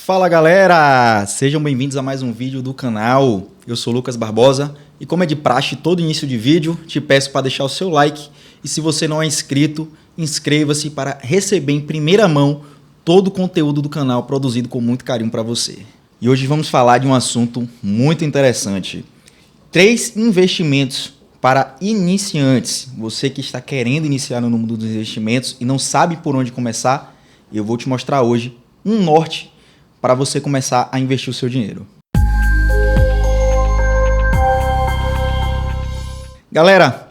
Fala galera, sejam bem-vindos a mais um vídeo do canal. Eu sou Lucas Barbosa e como é de praxe todo início de vídeo, te peço para deixar o seu like e se você não é inscrito, inscreva-se para receber em primeira mão todo o conteúdo do canal produzido com muito carinho para você. E hoje vamos falar de um assunto muito interessante. 3 investimentos para iniciantes. Você que está querendo iniciar no mundo dos investimentos e não sabe por onde começar, eu vou te mostrar hoje um norte para você começar a investir o seu dinheiro. Galera,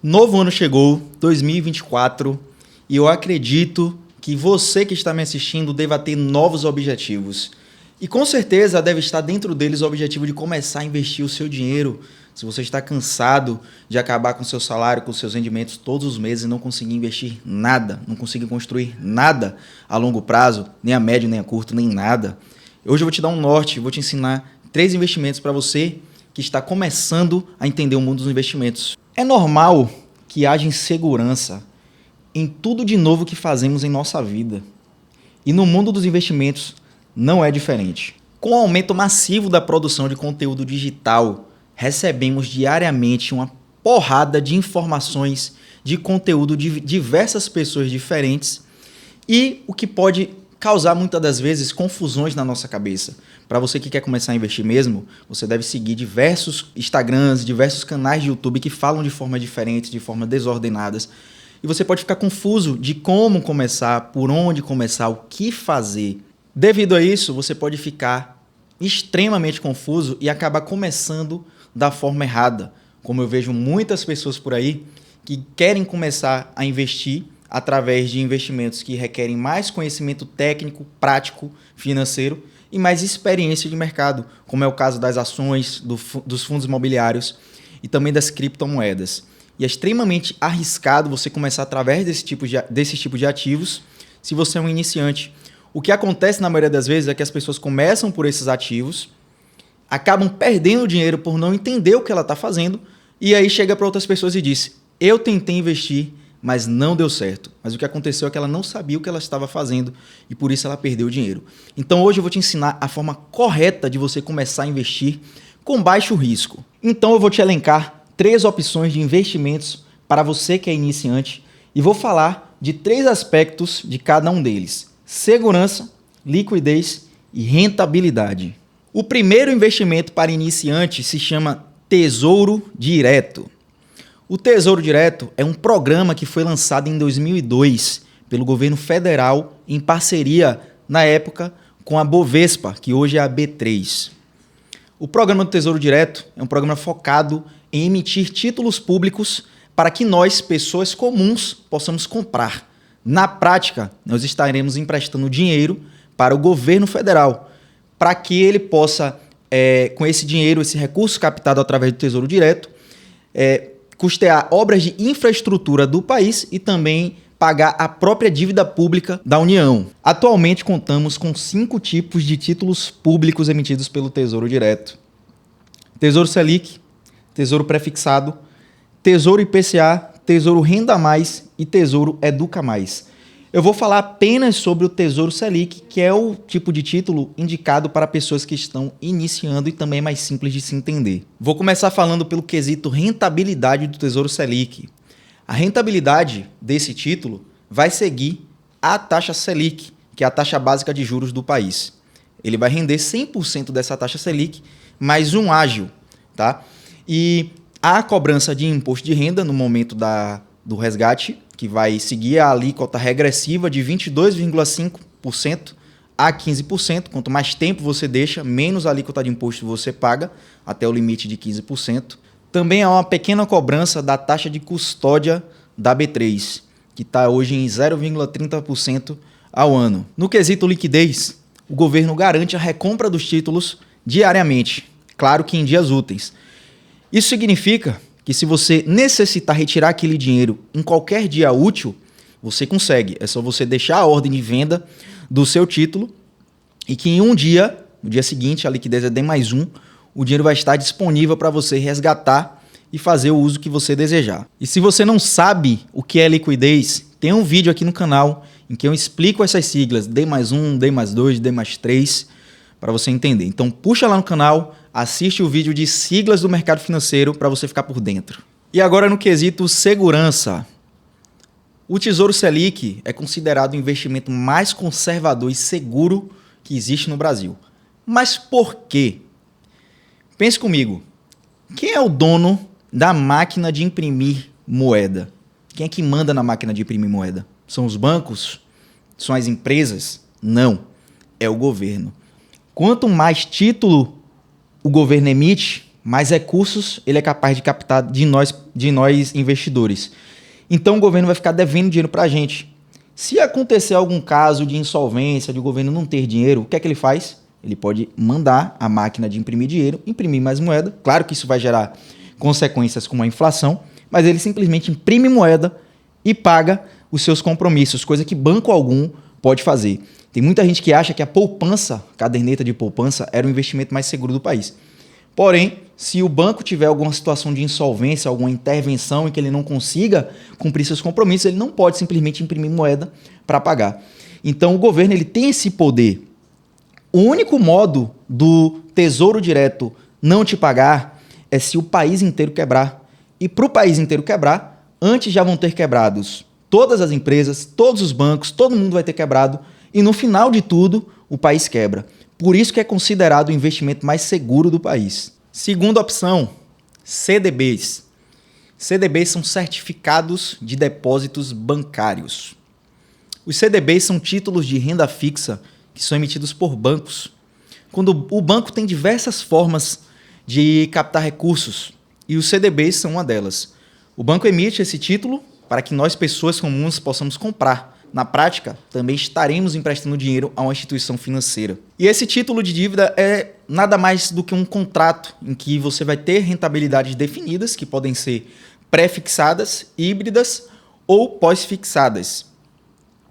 novo ano chegou, 2024, e eu acredito que você que está me assistindo deva ter novos objetivos. E com certeza deve estar dentro deles o objetivo de começar a investir o seu dinheiro. Se você está cansado de acabar com o seu salário, com os seus rendimentos todos os meses e não conseguir investir nada, não conseguir construir nada a longo prazo, nem a médio, nem a curto, nem nada. Hoje eu vou te dar um norte, vou te ensinar 3 investimentos para você que está começando a entender o mundo dos investimentos. É normal que haja insegurança em tudo de novo que fazemos em nossa vida. E no mundo dos investimentos não é diferente. Com o aumento massivo da produção de conteúdo digital, recebemos diariamente uma porrada de informações, de conteúdo de diversas pessoas diferentes e o que pode causar muitas das vezes confusões na nossa cabeça. Para você que quer começar a investir mesmo, você deve seguir diversos Instagrams, diversos canais de YouTube que falam de forma diferente, de forma desordenadas. E você pode ficar confuso de como começar, por onde começar, o que fazer. Devido a isso, você pode ficar extremamente confuso e acabar começando da forma errada. Como eu vejo muitas pessoas por aí que querem começar a investir através de investimentos que requerem mais conhecimento técnico, prático, financeiro e mais experiência de mercado, como é o caso das ações, dos fundos imobiliários e também das criptomoedas. E é extremamente arriscado você começar através desse tipo de ativos se você é um iniciante. O que acontece na maioria das vezes é que as pessoas começam por esses ativos, acabam perdendo dinheiro por não entender o que ela está fazendo e aí chega para outras pessoas e diz: eu tentei investir, mas não deu certo. Mas o que aconteceu é que ela não sabia o que ela estava fazendo e por isso ela perdeu o dinheiro. Então hoje eu vou te ensinar a forma correta de você começar a investir com baixo risco. Então eu vou te elencar 3 opções de investimentos para você que é iniciante e vou falar de 3 aspectos de cada um deles: segurança, liquidez e rentabilidade. O primeiro investimento para iniciante se chama Tesouro Direto. O Tesouro Direto é um programa que foi lançado em 2002 pelo governo federal em parceria, na época, com a Bovespa, que hoje é a B3. O programa do Tesouro Direto é um programa focado em emitir títulos públicos para que nós, pessoas comuns, possamos comprar. Na prática, nós estaremos emprestando dinheiro para o governo federal, para que ele possa, com esse dinheiro, esse recurso captado através do Tesouro Direto, custear obras de infraestrutura do país e também pagar a própria dívida pública da União. Atualmente contamos com 5 tipos de títulos públicos emitidos pelo Tesouro Direto: Tesouro Selic, Tesouro Prefixado, Tesouro IPCA, Tesouro Renda Mais e Tesouro Educa Mais. Eu vou falar apenas sobre o Tesouro Selic, que é o tipo de título indicado para pessoas que estão iniciando e também é mais simples de se entender. Vou começar falando pelo quesito rentabilidade do Tesouro Selic. A rentabilidade desse título vai seguir a taxa Selic, que é a taxa básica de juros do país. Ele vai render 100% dessa taxa Selic, mais um ágio, tá? E a cobrança de imposto de renda no momento do resgate, que vai seguir a alíquota regressiva de 22,5% a 15%. Quanto mais tempo você deixa, menos alíquota de imposto você paga, até o limite de 15%. Também há uma pequena cobrança da taxa de custódia da B3, que está hoje em 0,30% ao ano. No quesito liquidez, o governo garante a recompra dos títulos diariamente, claro que em dias úteis. Isso significa que se você necessitar retirar aquele dinheiro em qualquer dia útil, você consegue. É só você deixar a ordem de venda do seu título e que em um dia, no dia seguinte, a liquidez é D+1, o dinheiro vai estar disponível para você resgatar e fazer o uso que você desejar. E se você não sabe o que é liquidez, tem um vídeo aqui no canal em que eu explico essas siglas D+1, D+2, D+3, para você entender. Então puxa lá no canal, assiste o vídeo de siglas do mercado financeiro para você ficar por dentro. E agora no quesito segurança. O Tesouro Selic é considerado o investimento mais conservador e seguro que existe no Brasil. Mas por quê? Pense comigo. Quem é o dono da máquina de imprimir moeda? Quem é que manda na máquina de imprimir moeda? São os bancos? São as empresas? Não. É o governo. Quanto mais título o governo emite, mais recursos ele é capaz de captar de nós investidores. Então o governo vai ficar devendo dinheiro para a gente. Se acontecer algum caso de insolvência, de o governo não ter dinheiro, o que é que ele faz? Ele pode mandar a máquina de imprimir dinheiro, imprimir mais moeda. Claro que isso vai gerar consequências como a inflação, mas ele simplesmente imprime moeda e paga os seus compromissos, coisa que banco algum pode fazer. Tem muita gente que acha que a poupança, caderneta de poupança, era o investimento mais seguro do país. Porém, se o banco tiver alguma situação de insolvência, alguma intervenção em que ele não consiga cumprir seus compromissos, ele não pode simplesmente imprimir moeda para pagar. Então, o governo ele tem esse poder. O único modo do Tesouro Direto não te pagar é se o país inteiro quebrar. E para o país inteiro quebrar, antes já vão ter quebrados todas as empresas, todos os bancos, todo mundo vai ter quebrado. E no final de tudo, o país quebra. Por isso que é considerado o investimento mais seguro do país. Segunda opção, CDBs. CDBs são certificados de depósitos bancários. Os CDBs são títulos de renda fixa que são emitidos por bancos. Quando o banco tem diversas formas de captar recursos, e os CDBs são uma delas. O banco emite esse título para que nós, pessoas comuns, possamos comprar. Na prática, também estaremos emprestando dinheiro a uma instituição financeira. E esse título de dívida é nada mais do que um contrato em que você vai ter rentabilidades definidas, que podem ser pré-fixadas, híbridas ou pós-fixadas.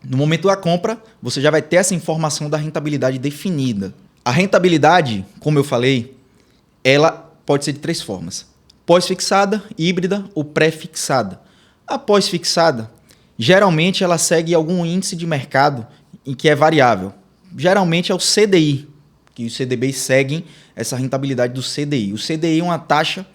No momento da compra, você já vai ter essa informação da rentabilidade definida. A rentabilidade, como eu falei, ela pode ser de 3 formas: pós-fixada, híbrida ou pré-fixada. A pós-fixada, geralmente ela segue algum índice de mercado em que é variável. Geralmente é o CDI, que os CDBs seguem essa rentabilidade do CDI. O CDI é uma taxa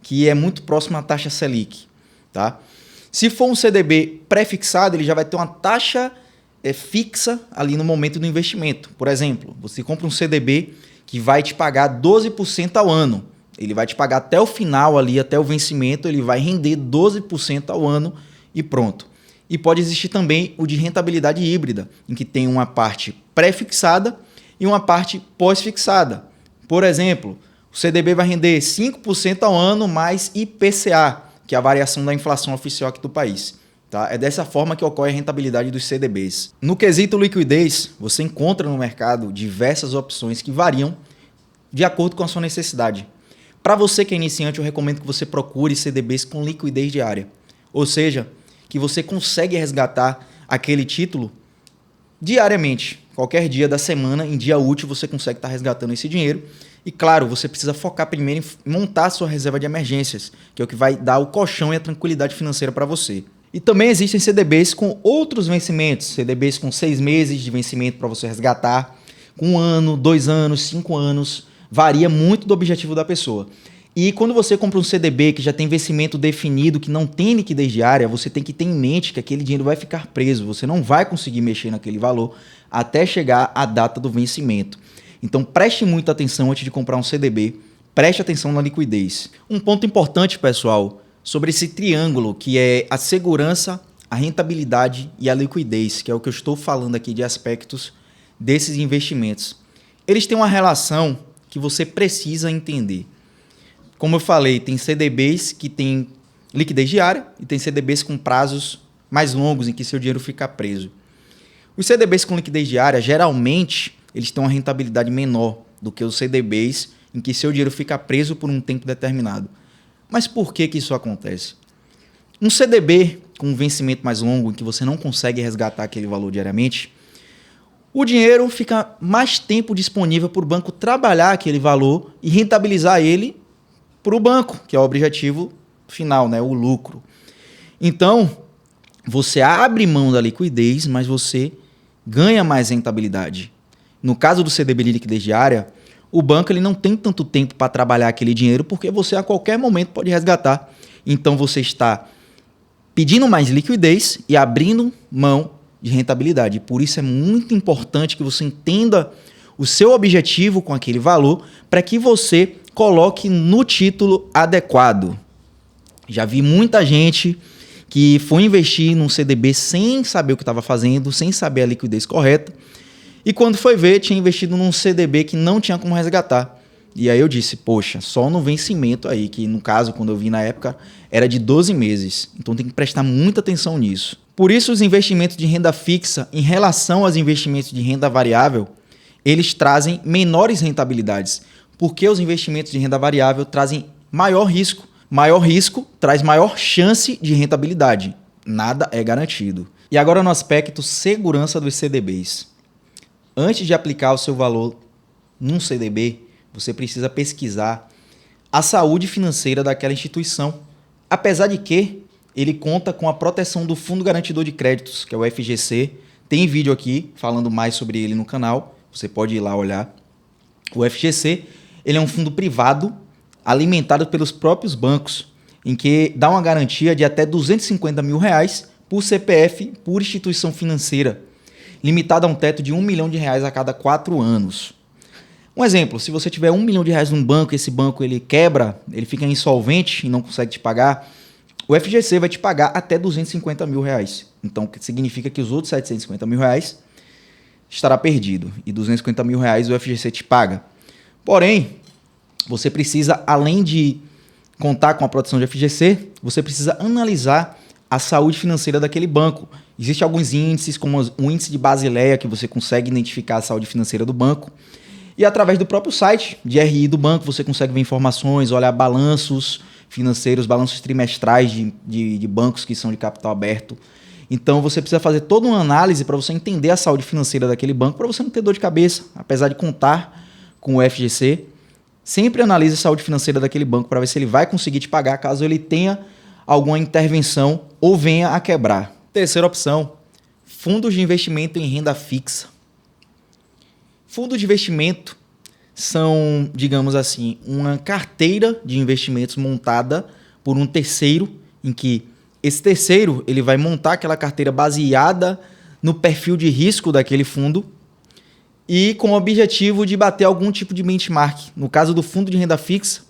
que é muito próxima à taxa Selic. Tá? Se for um CDB pré-fixado, ele já vai ter uma taxa fixa ali no momento do investimento. Por exemplo, você compra um CDB que vai te pagar 12% ao ano. Ele vai te pagar até o final ali, até o vencimento, ele vai render 12% ao ano e pronto. E pode existir também o de rentabilidade híbrida, em que tem uma parte pré-fixada e uma parte pós-fixada. Por exemplo, o CDB vai render 5% ao ano mais IPCA, que é a variação da inflação oficial aqui do país. Tá? É dessa forma que ocorre a rentabilidade dos CDBs. No quesito liquidez, você encontra no mercado diversas opções que variam de acordo com a sua necessidade. Para você que é iniciante, eu recomendo que você procure CDBs com liquidez diária. Ou seja, que você consegue resgatar aquele título diariamente. Qualquer dia da semana, em dia útil, você consegue estar resgatando esse dinheiro. E claro, você precisa focar primeiro em montar a sua reserva de emergências, que é o que vai dar o colchão e a tranquilidade financeira para você. E também existem CDBs com outros vencimentos, CDBs com 6 meses de vencimento para você resgatar, com 1 ano, 2 anos, 5 anos, varia muito do objetivo da pessoa. E quando você compra um CDB que já tem vencimento definido, que não tem liquidez diária, você tem que ter em mente que aquele dinheiro vai ficar preso, você não vai conseguir mexer naquele valor até chegar a data do vencimento. Então preste muita atenção antes de comprar um CDB, preste atenção na liquidez. Um ponto importante, pessoal, sobre esse triângulo que é a segurança, a rentabilidade e a liquidez, que é o que eu estou falando aqui de aspectos desses investimentos. Eles têm uma relação que você precisa entender. Como eu falei, tem CDBs que têm liquidez diária e tem CDBs com prazos mais longos em que seu dinheiro fica preso. Os CDBs com liquidez diária, geralmente, eles têm uma rentabilidade menor do que os CDBs em que seu dinheiro fica preso por um tempo determinado. Mas por que isso acontece? Um CDB com um vencimento mais longo, em que você não consegue resgatar aquele valor diariamente, o dinheiro fica mais tempo disponível para o banco trabalhar aquele valor e rentabilizar ele para o banco, que é o objetivo final, né? O lucro. Então, você abre mão da liquidez, mas você ganha mais rentabilidade. No caso do CDB de liquidez diária, o banco ele não tem tanto tempo para trabalhar aquele dinheiro, porque você a qualquer momento pode resgatar. Então você está pedindo mais liquidez e abrindo mão de rentabilidade. Por isso é muito importante que você entenda o seu objetivo com aquele valor para que você coloque no título adequado. Já vi muita gente que foi investir num CDB sem saber o que estava fazendo, sem saber a liquidez correta, e quando foi ver, tinha investido num CDB que não tinha como resgatar. E aí eu disse, poxa, só no vencimento aí, que no caso, quando eu vi na época, era de 12 meses. Então tem que prestar muita atenção nisso. Por isso, os investimentos de renda fixa, em relação aos investimentos de renda variável, eles trazem menores rentabilidades. Porque os investimentos de renda variável trazem maior risco. Maior risco traz maior chance de rentabilidade. Nada é garantido. E agora no aspecto segurança dos CDBs. Antes de aplicar o seu valor num CDB, você precisa pesquisar a saúde financeira daquela instituição. Apesar de que ele conta com a proteção do Fundo Garantidor de Créditos, que é o FGC. Tem vídeo aqui falando mais sobre ele no canal. Você pode ir lá olhar. O FGC ele é um fundo privado alimentado pelos próprios bancos, em que dá uma garantia de até R$250 mil por CPF por instituição financeira, limitado a um teto de R$1 milhão a cada 4 anos. Um exemplo, se você tiver R$1 milhão num banco, esse banco ele quebra, ele fica insolvente e não consegue te pagar, o FGC vai te pagar até R$250 mil. Então, significa que os outros R$750 mil estará perdido. E R$250 mil o FGC te paga. Porém, você precisa, além de contar com a proteção de FGC, você precisa analisar a saúde financeira daquele banco. Existem alguns índices, como o índice de Basileia, que você consegue identificar a saúde financeira do banco. E através do próprio site de RI do banco, você consegue ver informações, olhar balanços financeiros, balanços trimestrais de bancos que são de capital aberto. Então você precisa fazer toda uma análise para você entender a saúde financeira daquele banco, para você não ter dor de cabeça, apesar de contar com o FGC. Sempre analise a saúde financeira daquele banco para ver se ele vai conseguir te pagar caso ele tenha alguma intervenção ou venha a quebrar. Terceira opção, fundos de investimento em renda fixa. Fundos de investimento são, digamos assim, uma carteira de investimentos montada por um terceiro, em que esse terceiro ele vai montar aquela carteira baseada no perfil de risco daquele fundo e com o objetivo de bater algum tipo de benchmark. No caso do fundo de renda fixa,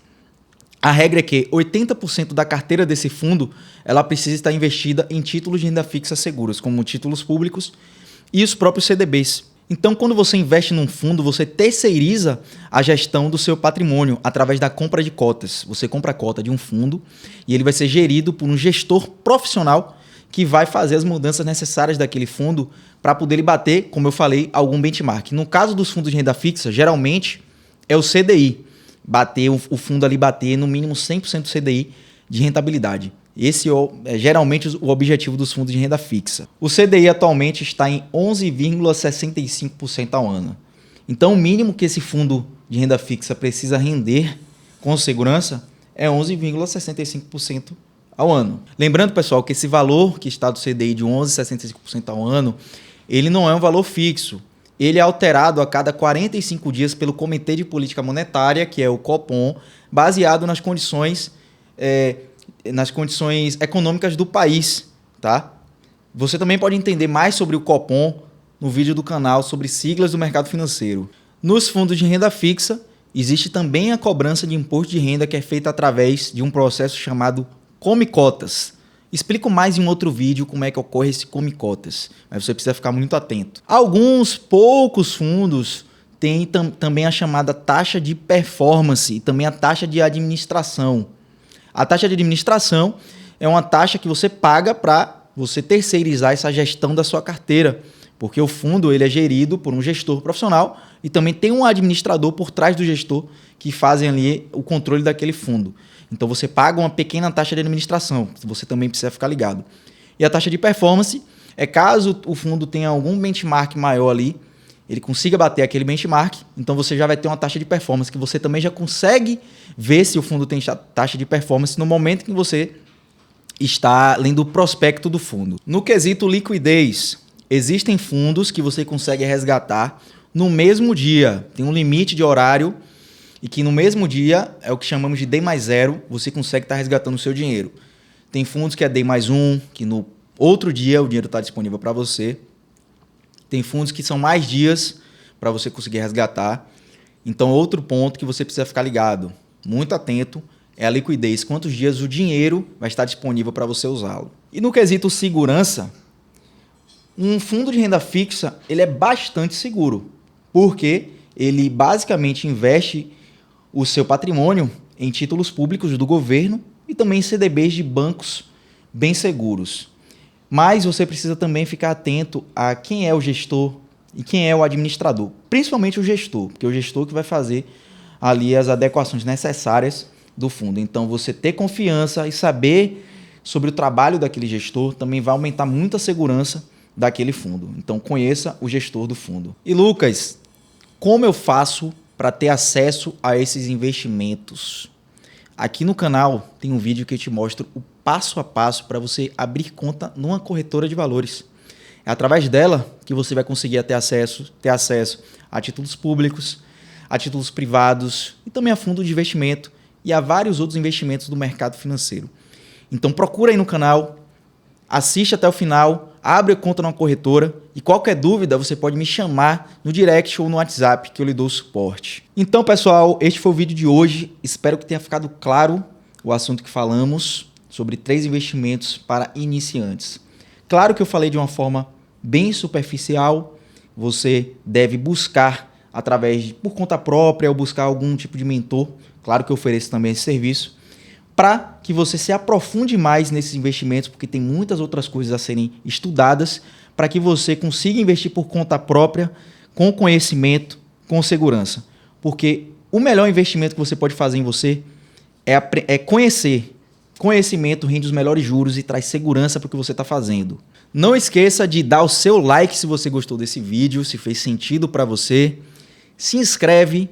a regra é que 80% da carteira desse fundo ela precisa estar investida em títulos de renda fixa seguros, como títulos públicos e os próprios CDBs. Então, quando você investe num fundo, você terceiriza a gestão do seu patrimônio através da compra de cotas. Você compra a cota de um fundo e ele vai ser gerido por um gestor profissional que vai fazer as mudanças necessárias daquele fundo para poder ele bater, como eu falei, algum benchmark. No caso dos fundos de renda fixa, geralmente é o CDI. O fundo ali bater no mínimo 100% CDI de rentabilidade. Esse é geralmente o objetivo dos fundos de renda fixa. O CDI atualmente está em 11,65% ao ano. Então, o mínimo que esse fundo de renda fixa precisa render com segurança é 11,65% ao ano. Lembrando, pessoal, que esse valor que está do CDI de 11,65% ao ano, ele não é um valor fixo. Ele é alterado a cada 45 dias pelo Comitê de Política Monetária, que é o Copom, baseado nas condições econômicas do país, tá? Você também pode entender mais sobre o Copom no vídeo do canal sobre siglas do mercado financeiro. Nos fundos de renda fixa, existe também a cobrança de imposto de renda que é feita através de um processo chamado Come Cotas. Explico mais em um outro vídeo como é que ocorre esse Come Cotas, mas você precisa ficar muito atento. Alguns poucos fundos têm também a chamada taxa de performance e também a taxa de administração. A taxa de administração é uma taxa que você paga para você terceirizar essa gestão da sua carteira, porque o fundo ele é gerido por um gestor profissional e também tem um administrador por trás do gestor que fazem ali o controle daquele fundo. Então você paga uma pequena taxa de administração, você também precisa ficar ligado. E a taxa de performance é caso o fundo tenha algum benchmark maior ali, ele consiga bater aquele benchmark, então você já vai ter uma taxa de performance que você também já consegue ver se o fundo tem taxa de performance no momento que você está lendo o prospecto do fundo. No quesito liquidez, existem fundos que você consegue resgatar no mesmo dia. Tem um limite de horário e que no mesmo dia, é o que chamamos de D mais 0, você consegue estar resgatando o seu dinheiro. Tem fundos que é D mais 1, que no outro dia o dinheiro está disponível para você. Tem fundos que são mais dias para você conseguir resgatar. Então, outro ponto que você precisa ficar ligado, muito atento, é a liquidez. Quantos dias o dinheiro vai estar disponível para você usá-lo. E no quesito segurança, um fundo de renda fixa ele é bastante seguro, porque ele basicamente investe o seu patrimônio em títulos públicos do governo e também em CDBs de bancos bem seguros. Mas você precisa também ficar atento a quem é o gestor e quem é o administrador. Principalmente o gestor, porque é o gestor que vai fazer ali as adequações necessárias do fundo. Então, você ter confiança e saber sobre o trabalho daquele gestor também vai aumentar muito a segurança daquele fundo. Então, conheça o gestor do fundo. E Lucas, como eu faço para ter acesso a esses investimentos? Aqui no canal tem um vídeo que eu te mostro o passo a passo para você abrir conta numa corretora de valores. É através dela que você vai conseguir ter acesso a títulos públicos, a títulos privados e também a fundo de investimento e a vários outros investimentos do mercado financeiro. Então procura aí no canal, assiste até o final, abre a conta numa corretora e qualquer dúvida você pode me chamar no direct ou no WhatsApp que eu lhe dou suporte. Então pessoal, este foi o vídeo de hoje. Espero que tenha ficado claro o assunto que falamos sobre 3 investimentos para iniciantes. Claro que eu falei de uma forma bem superficial, você deve buscar por conta própria ou buscar algum tipo de mentor, claro que eu ofereço também esse serviço, para que você se aprofunde mais nesses investimentos, porque tem muitas outras coisas a serem estudadas, para que você consiga investir por conta própria, com conhecimento, com segurança. Porque o melhor investimento que você pode fazer em você é conhecer. Conhecimento rende os melhores juros e traz segurança para o que você está fazendo. Não esqueça de dar o seu like se você gostou desse vídeo, se fez sentido para você. Se inscreve,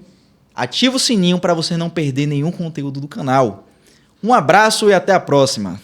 ativa o sininho para você não perder nenhum conteúdo do canal. Um abraço e até a próxima!